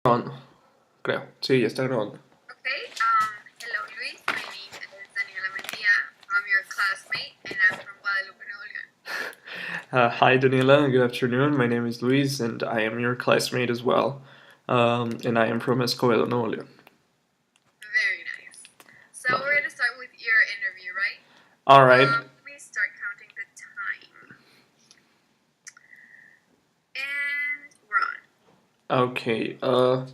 Grabando, creo. Sí, ya está grabando. Okay, hello Luis, my name is Daniela Mendia. I'm your classmate and I'm from Guadalupe, Nuevo León. Hi, Daniela. Good afternoon. My name is Luis, and I am your classmate as well. And I am from Escobedo, Nuevo León. Very nice. So Lovely. we're gonna start with your interview, right? All right. Please start counting the time. And we're on. Okay. Uh,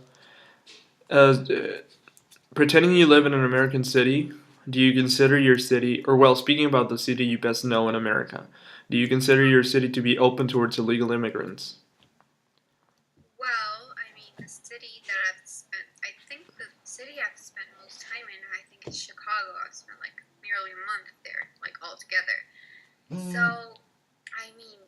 Pretending you live in an American city, do you consider your city, or well, speaking about the city you best know in America, do you consider your city to be open towards illegal immigrants? Well, I mean, the city that I think the city I've spent most time in, I think it's Chicago. I've spent like nearly a month there, like altogether. So, I mean,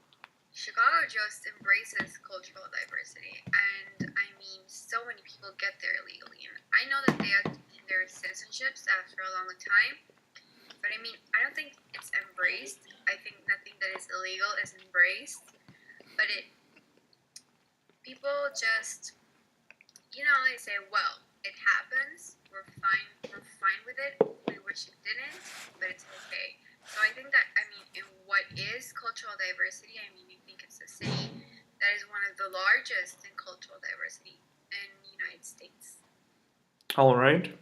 Chicago just embraces cultural diversity, and I mean, so many people get there illegally. And I know that they have their citizenships after a long time, but I mean, I don't think it's embraced. I think nothing that is illegal is embraced, but people just, they say, well, it happens. We're fine with it. We wish it didn't, but it's okay. So I think that, I mean, in what is cultural diversity, I mean, I think it's a city that is one of the largest in cultural diversity in the United States. All right.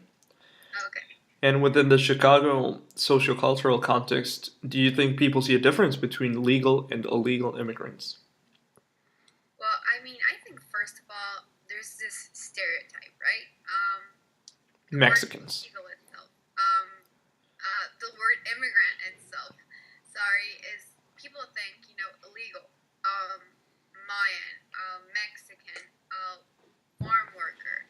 Okay. And within the Chicago sociocultural context, do you think people see a difference between legal and illegal immigrants? Well, I mean, I think first of all, there's this stereotype, right? The word Mexicans. illegal itself, the word immigrant itself, sorry, is people think, illegal, Mayan, Mexican, farm worker.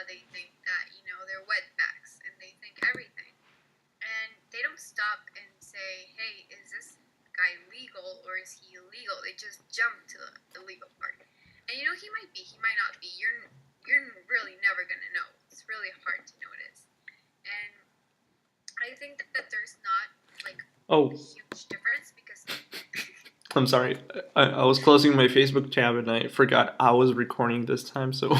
They think that, they're wetbacks and they think everything. And they don't stop and say, hey, is this guy legal or is he illegal? They just jump to the illegal part. And he might be, he might not be. You're really never gonna know. It's really hard to notice. And I think that there's not like Oh, a huge difference because I'm sorry. I was closing my Facebook tab and I forgot I was recording this time. So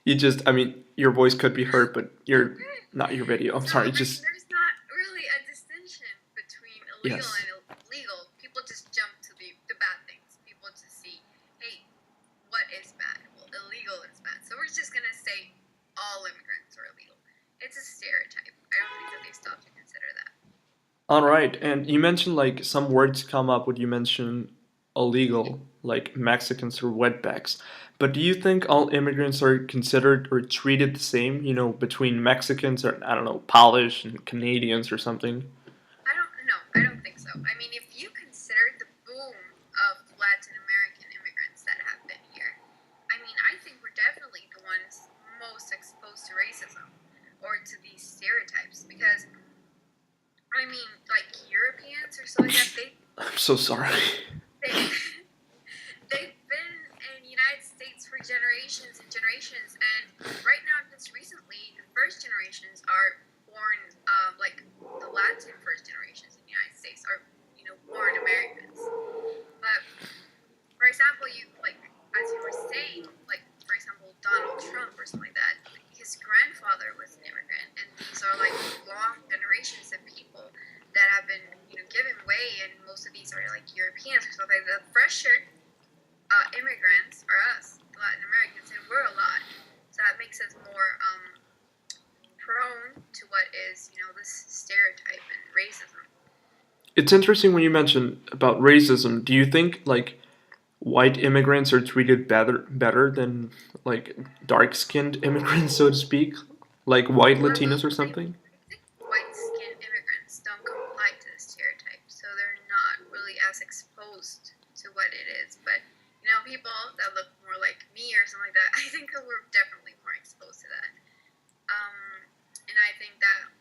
you just, I mean, your voice could be heard, but you're okay. not your video. I'm So sorry. I mean, Just, there's not really a distinction between illegal yes. and illegal. People just jump to the bad things. People just see, hey, what is bad? Well, illegal is bad. So we're just gonna say all immigrants are illegal. It's a stereotype. I don't think that they stop to consider that. All right. And you mentioned like some words come up when you mention illegal, like Mexicans or wetbacks. But do you think all immigrants are considered or treated the same, between Mexicans or, I don't know, Polish and Canadians or something? I don't know. I don't think so. I mean, if you consider the boom of Latin American immigrants that have been here, I mean, I think we're definitely the ones most exposed to racism or to these stereotypes because, I mean, like Europeans or so like that, I'm so sorry. they they've been in the United States for generations and generations, and right now, just recently, the first generations are born, like the Latin first generations in the United States are, born Americans. But for example, as you were saying, like for example, Donald Trump or something like that, his grandfather was an immigrant, and these are like long generations of people that have been, given way, and most of these are like Europeans or something. The fresher immigrants are us, Latin Americans, and we're a lot. So that makes us more prone to what is, this stereotype and racism. It's interesting when you mention about racism. Do you think like white immigrants are treated better than like dark-skinned immigrants, so to speak, like white Well, Latinos or something? I think white-skinned immigrants don't comply to the stereotype, so they're not really as exposed to what it is. But people that look more like me or something like that, I think that we're definitely more exposed to that. And I think that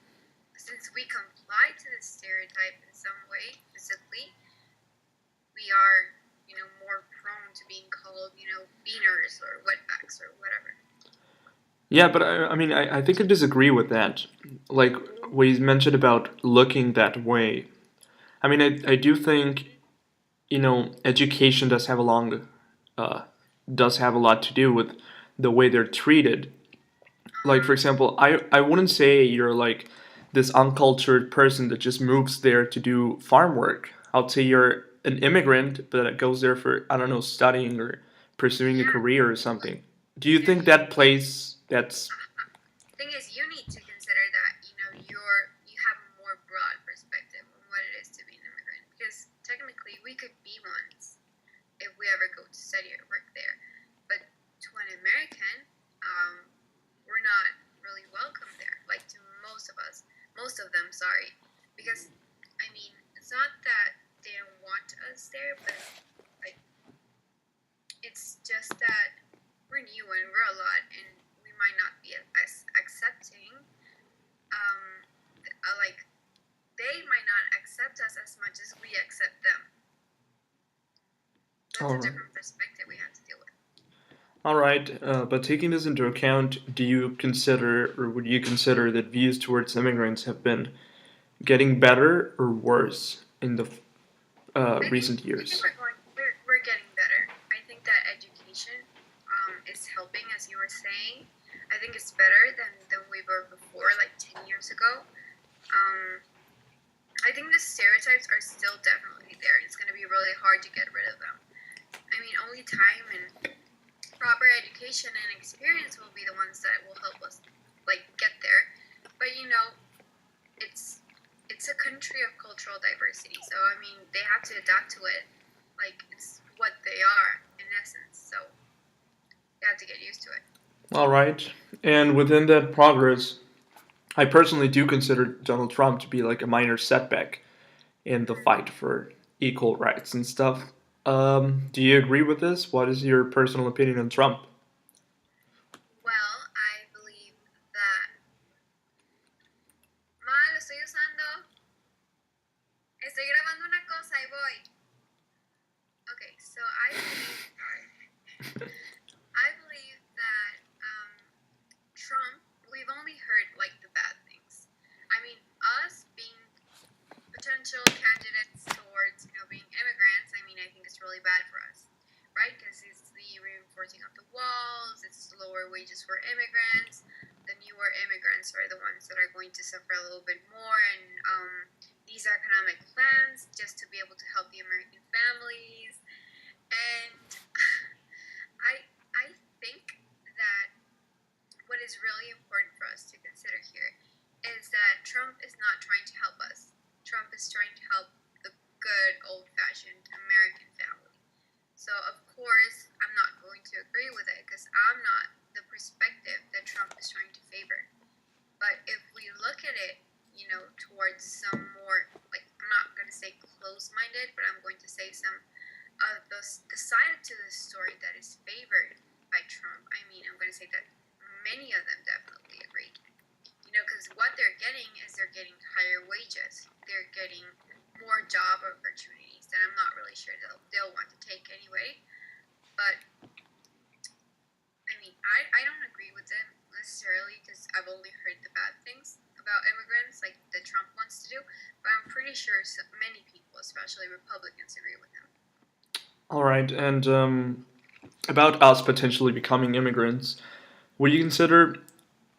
since we comply to the stereotype in some way, physically, we are, more prone to being called, beaners or wetbacks or whatever. Yeah, but I mean, I think I disagree with that. Like what you mentioned about looking that way. I mean, I do think, education does have a long uh, does have a lot to do with the way they're treated. Like for example, I wouldn't say you're like this uncultured person that just moves there to do farm work. I'd say you're an immigrant that goes there for, I don't know, studying or pursuing a Yeah, career or something. Do you yeah. think that place that's Thing is, you need to consider that you have a more broad perspective on what it is to be an immigrant, because technically we could be ones if we ever go to study or work there, but to an American, um, we're not really welcome there. Like to most of them, sorry, because I mean it's not that they don't want us there, but like it's just that we're new and we're a lot, and we might not be as accepting. Like they might not accept us as much as we accept them. That's all a right? different perspective we have to deal with. All right, but taking this into account, do you consider or would you consider that views towards immigrants have been getting better or worse in the I think recent I think years? we're getting better. I think that education is helping, as you were saying. I think it's better than we were before, like 10 years ago. Um, I think the stereotypes are still definitely there. It's going to be really hard to get rid of them. I mean, only time and proper education and experience will be the ones that will help us like get there. But it's it's a country of cultural diversity, so I mean they have to adapt to it. Like it's what they are in essence, so they have to get used to it. All right, and within that progress, I personally do consider Donald Trump to be like a minor setback in the Mm-hmm. fight for equal rights and stuff. Do you agree with this? What is your personal opinion on Trump? Well, I believe that. Ma, lo estoy usando. Estoy grabando una cosa y voy. Okay, so I believe. Sorry. I believe that Trump. We've only heard like the bad things. I mean, us being potential candidates towards being immigrants, I mean I think it's really bad for us, right? Because it's the reinforcing of the walls, it's lower wages for immigrants. The newer immigrants are the ones that are going to suffer a little bit more, and these economic plans just to be able to help the American families. And I think that what is really important for us to consider here is that Trump is not trying to help us. Trump is trying to help the good old fashioned American family. So, of course, I'm not going to agree with it because I'm not the perspective that Trump is trying to favor. But if we look at it, towards some more, like, I'm not going to say close minded, but I'm going to say some of the side to the story that is favored by Trump. I mean, I'm going to say that many of them definitely agreed. Because what they're getting is they're getting higher wages. They're getting more job opportunities that I'm not really sure they'll want to take anyway. But I mean, I don't agree with them necessarily because I've only heard the bad things about immigrants, like that Trump wants to do. But I'm pretty sure many people, especially Republicans, agree with him. All right, and about us potentially becoming immigrants, would you consider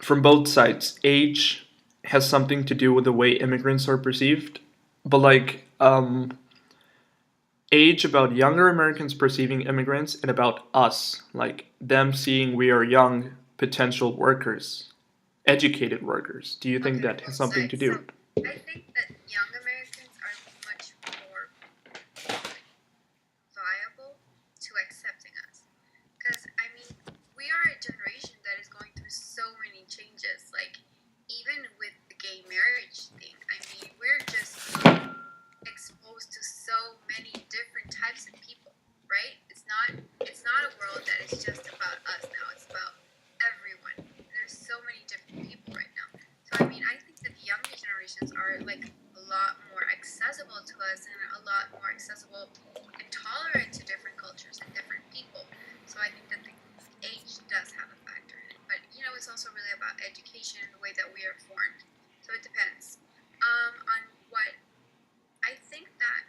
from both sides age has something to do with the way immigrants are perceived? But like age about younger Americans perceiving immigrants and about us, like them seeing we are young potential workers, educated workers. Do you think Okay, that has both something to sides. So do? I think that young Americans are much more viable to accepting us. Because, I mean, we are a generation that is going through so many changes. Like, even with the gay marriage thing, I mean, we're just exposed to so many different types of people, right? It's not a world that is just about us now. It's about everyone. There's so many different people right now. So I mean, I think that the younger generations are like a lot more accessible to us and a lot more accessible and tolerant to different cultures and different people. So I think that the age does have a factor in it. But it's also really about education and the way that we are formed. So it depends. On what I think that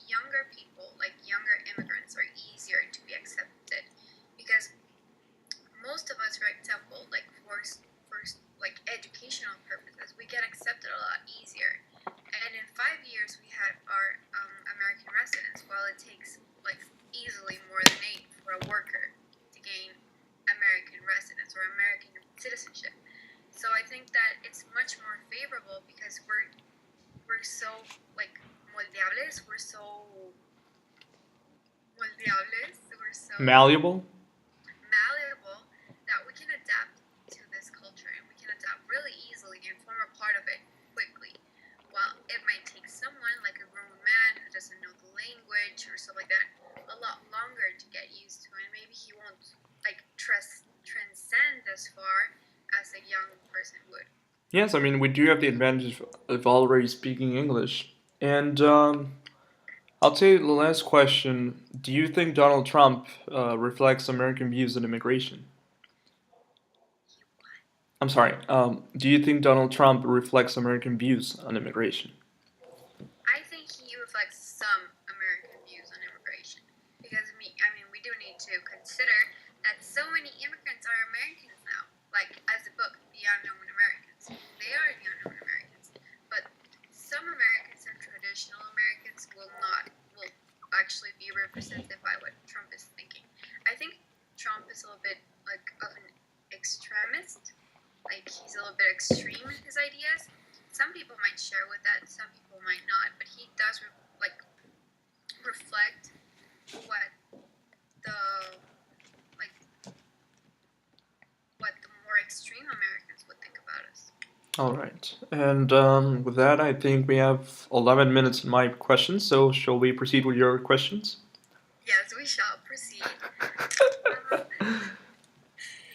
younger people, like younger immigrants, are easier to be accepted because citizenship. So I think that it's much more favorable because we're so like moldeables, we're so Malleable? malleable that we can adapt to this culture and we can adapt really easily and form a part of it quickly. While it might take someone like a grown man who doesn't know the language or stuff like that a lot longer to get used to, and maybe he won't like transcend as far as a young person would. Yes, I mean, we do have the advantage of already speaking English. And I'll tell you the last question. Do you think Donald Trump reflects American views on immigration? I'm sorry. Do you think Donald Trump reflects American views on immigration? I think he reflects some American views on immigration because we do need to consider that so many immigrants are Americans now. Like as the book, The Unknown Americans, they are the unknown Americans. But some Americans, some traditional Americans, will actually be represented by what Trump is thinking. I think Trump is a little bit like of an extremist. Like he's a little bit extreme in his ideas. Some people might share with that, some people might not, but he does reflect what the like what the more extreme Americans would think about us. All right. And with that, I think we have 11 minutes in my questions. So, shall we proceed with your questions? Yes, we shall proceed.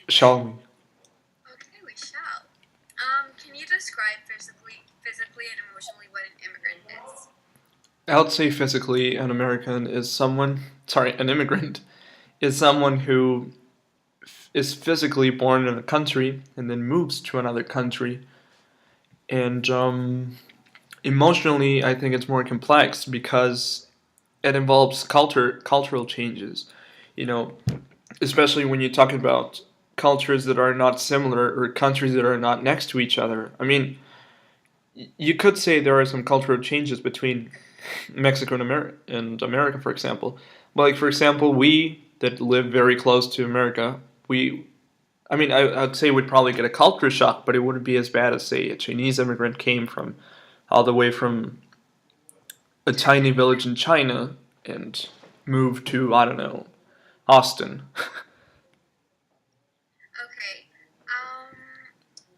Shall we? Okay, we shall. Can you describe physically and emotionally what an immigrant is? I would say physically, an American is someone, sorry, an immigrant is someone who is physically born in a country and then moves to another country. And emotionally, I think it's more complex because it involves cultural changes. You know, especially when you talk about cultures that are not similar or countries that are not next to each other. I mean, you could say there are some cultural changes between Mexico and America, for example. But like for example, we that live very close to America, I mean, I'd say we'd probably get a culture shock, but it wouldn't be as bad as say a Chinese immigrant came from all the way from a tiny village in China and moved to I don't know Austin. Okay. Um.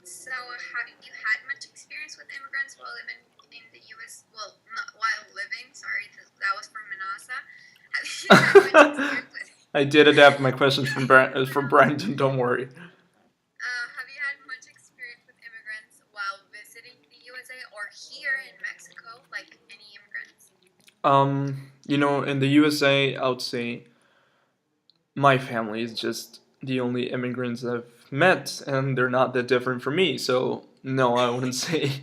So, have you had much experience with immigrants while living in the U.S.? Well, not while living. Sorry, that was from Manasa. Have you had much experience with? I did adapt my questions from Brandon. Don't worry. Have you had much experience with immigrants while visiting the USA or here in Mexico? Like any immigrants? In the USA, I would say my family is just the only immigrants I've met, and they're not that different from me. So no, I wouldn't say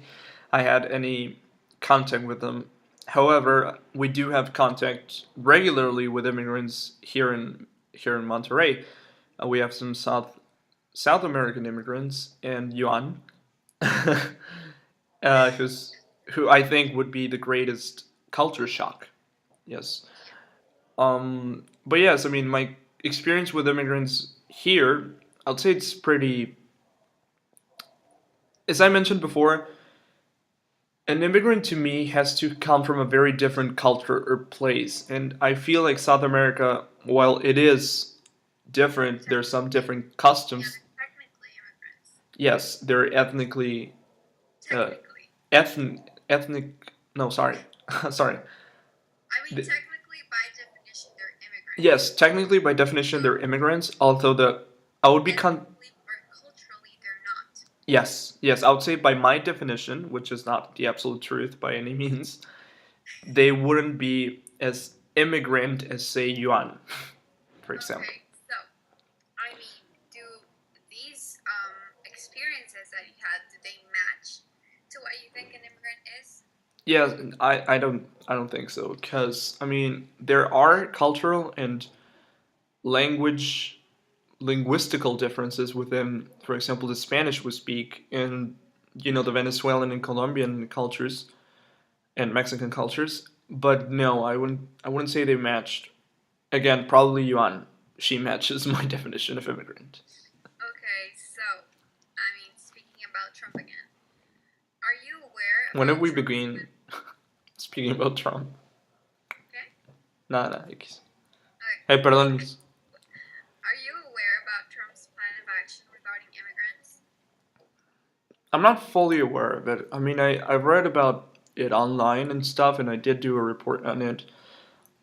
I had any contact with them. However, we do have contact regularly with immigrants here in Monterrey. We have some South American immigrants and Yuan, who's who I think would be the greatest culture shock. Yes. But yes, I mean my experience with immigrants here, I'd say it's pretty. As I mentioned before, an immigrant to me has to come from a very different culture or place, and I feel like South America, while it is different, there's some different Yeah, customs. they're technically immigrants. Yes, they're uh, Technically. ethnic. No, sorry, sorry. I mean, The- technically, by definition, they're immigrants. yes, technically by definition they're immigrants. Although I would be Ethnically or culturally, they're not. yes, I would say by my definition, which is not the absolute truth by any means, they wouldn't be as immigrant as say Yuan, for example. Okay, so, I mean, do these experiences that you had, do they match to what you think an immigrant is? Yeah, I don't think so because I mean there are cultural and language linguistical differences within, for example, the Spanish we speak and the Venezuelan and Colombian cultures and Mexican cultures. But no, I wouldn't say they matched. Again, probably Yuan. She matches my definition of immigrant. Okay, so When did about we Trump's begin speaking about Trump? okay? Nada, X. Okay. Hey, perdón. Are you aware about Trump's plan of action regarding immigrants? I'm not fully aware of it. I mean, I've read about it online and stuff, and I did do a report on it.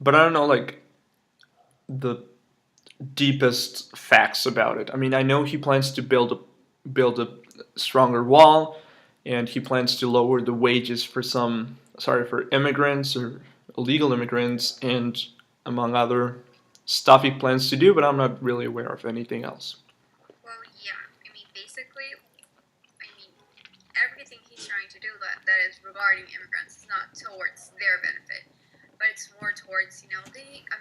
But I don't know, like, the deepest facts about it. I mean, I know he plans to build a stronger wall, and he plans to lower the wages for for immigrants or illegal immigrants, and among other stuff he plans to do. But I'm not really aware of anything else. Well, yeah. I mean, basically, I mean, everything he's trying to do that is regarding immigrants is not towards their benefit, but it's more towards, the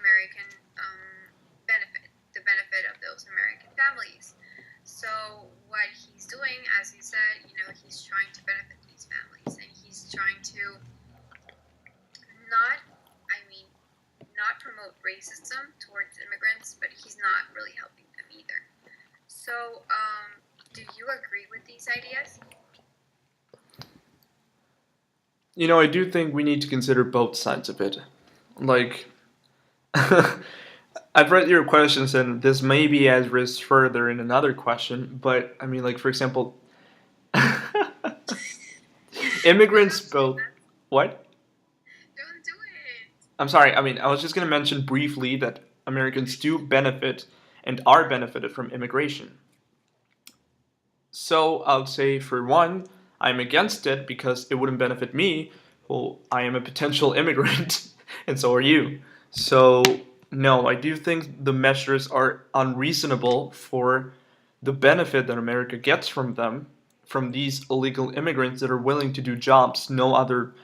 American benefit, the benefit of those American families. So what he's doing, as you said, he's trying to benefit these families, and he's trying to not, I mean, not promote racism towards immigrants, but he's not really helping them either. So, do you agree with these ideas? I do think we need to consider both sides of it. Like, I've read your questions, and this may be addressed further in another question, but I mean, like, for example, immigrants Don't do both. that. What? Don't do it. I'm sorry, I mean, I was just going to mention briefly that Americans do benefit and are benefited from immigration. So I'll say, for one, I'm against it because it wouldn't benefit me. Well, I am a potential immigrant, and so are you. So, no, I do think the measures are unreasonable for the benefit that America gets from them, from these illegal immigrants that are willing to do jobs no other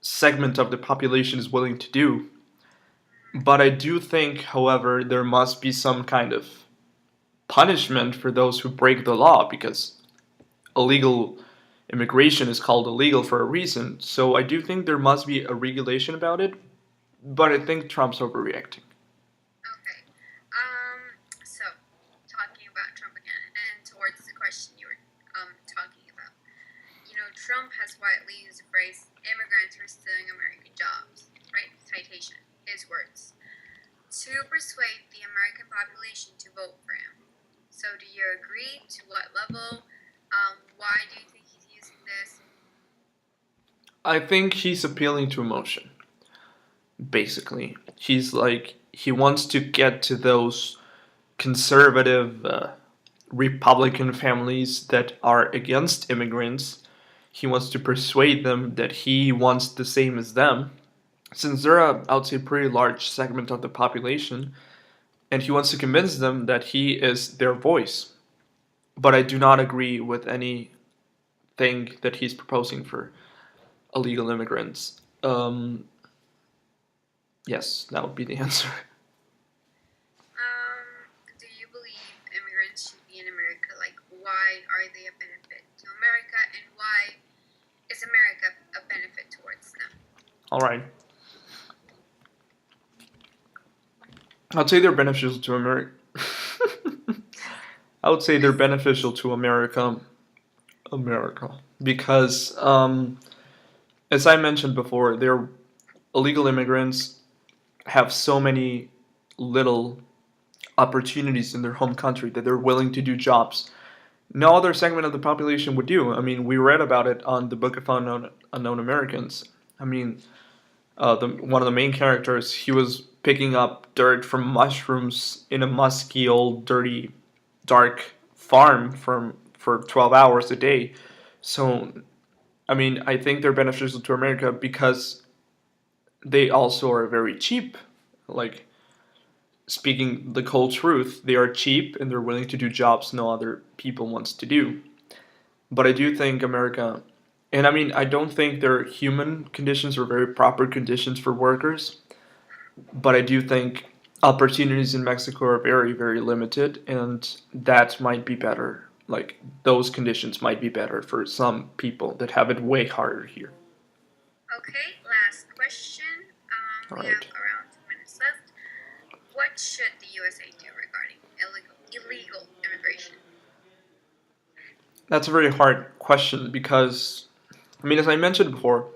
segment of the population is willing to do. But I do think, however, there must be some kind of punishment for those who break the law because illegal immigration is called illegal for a reason. So I do think there must be a regulation about it, but I think Trump's overreacting. Okay. So talking about Trump again, and towards the question you were talking about, Trump has widely used the phrase "immigrants are stealing American jobs," right? Citation, his words, to persuade the American population to vote for him. So, do you agree? To what level? Why do you think he's using this? I think he's appealing to emotion, basically. He wants to get to those conservative Republican families that are against immigrants. He wants to persuade them that he wants the same as them, since they're I would say, pretty large segment of the population, and he wants to convince them that he is their voice. But I do not agree with anything that he's proposing for illegal immigrants. Yes, that would be the answer. Do you believe immigrants should be in America? Like, why are they a benefit to America, and why is America a benefit towards them? All right. I'd say they're beneficial to America. I would say they're beneficial to America, because, as I mentioned before, they're illegal immigrants have so many little opportunities in their home country that they're willing to do jobs no other segment of the population would do. I mean, we read about it on the Book of Unknown Americans. I mean, one of the main characters, he was picking up dirt from mushrooms in a musky, old, dirty, dark farm for 12 hours a day. So, I mean, I think they're beneficial to America because they also are very cheap. Like, speaking the cold truth, they are cheap and they're willing to do jobs no other people wants to do. But I do think America, and I mean, I don't think their human conditions are very proper conditions for workers, but I do think opportunities in Mexico are very, very limited, and that might be better. Like, those conditions might be better for some people that have it way harder here. Okay, last question. All We right. have around 2 minutes left. What should the USA do regarding illegal immigration? That's a very hard question because I mean, as I mentioned before,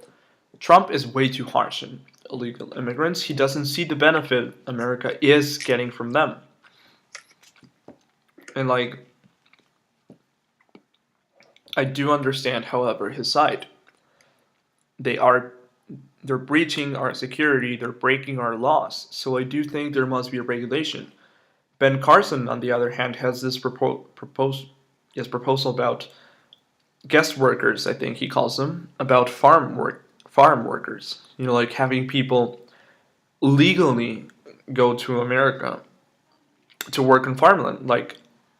Trump is way too harsh on illegal immigrants. He doesn't see the benefit America is getting from them. And like, I do understand, however, his side. They are they're breaching our security, they're breaking our laws. So I do think there must be a regulation. Ben Carson, on the other hand, has this proposal about guest workers, I think he calls them, about farm workers. You know, like having people legally go to America to work in farmland, like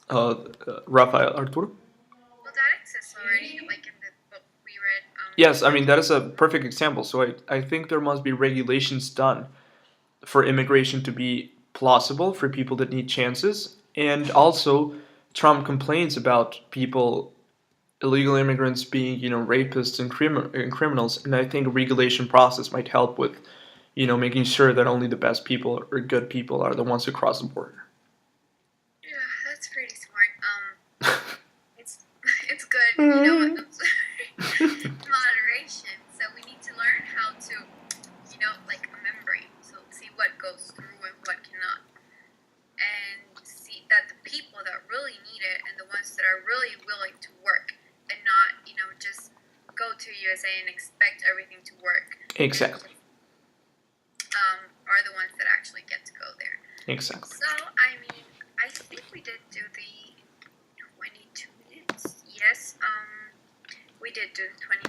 Rafael Arturo. Well, that exists already, like in the book we read. Yes, I mean that is a perfect example. So I think there must be regulations done for immigration to be plausible for people that need chances. And also, Trump complains about people, illegal immigrants being, rapists and criminals. And I think a regulation process might help with, making sure that only the best people or good people are the ones who cross the border. Yeah, that's pretty smart. It's it's good, you know, moderation. So we need to learn how to, like membrane. So see what goes through and what cannot, and see that the people that really need it and the ones that are really willing to work and not, just go to USA and expect everything to work. Exactly. Are the ones that actually get to go there. Exactly. So, I mean, I think we did do the 22 minutes. Yes, we did do the 20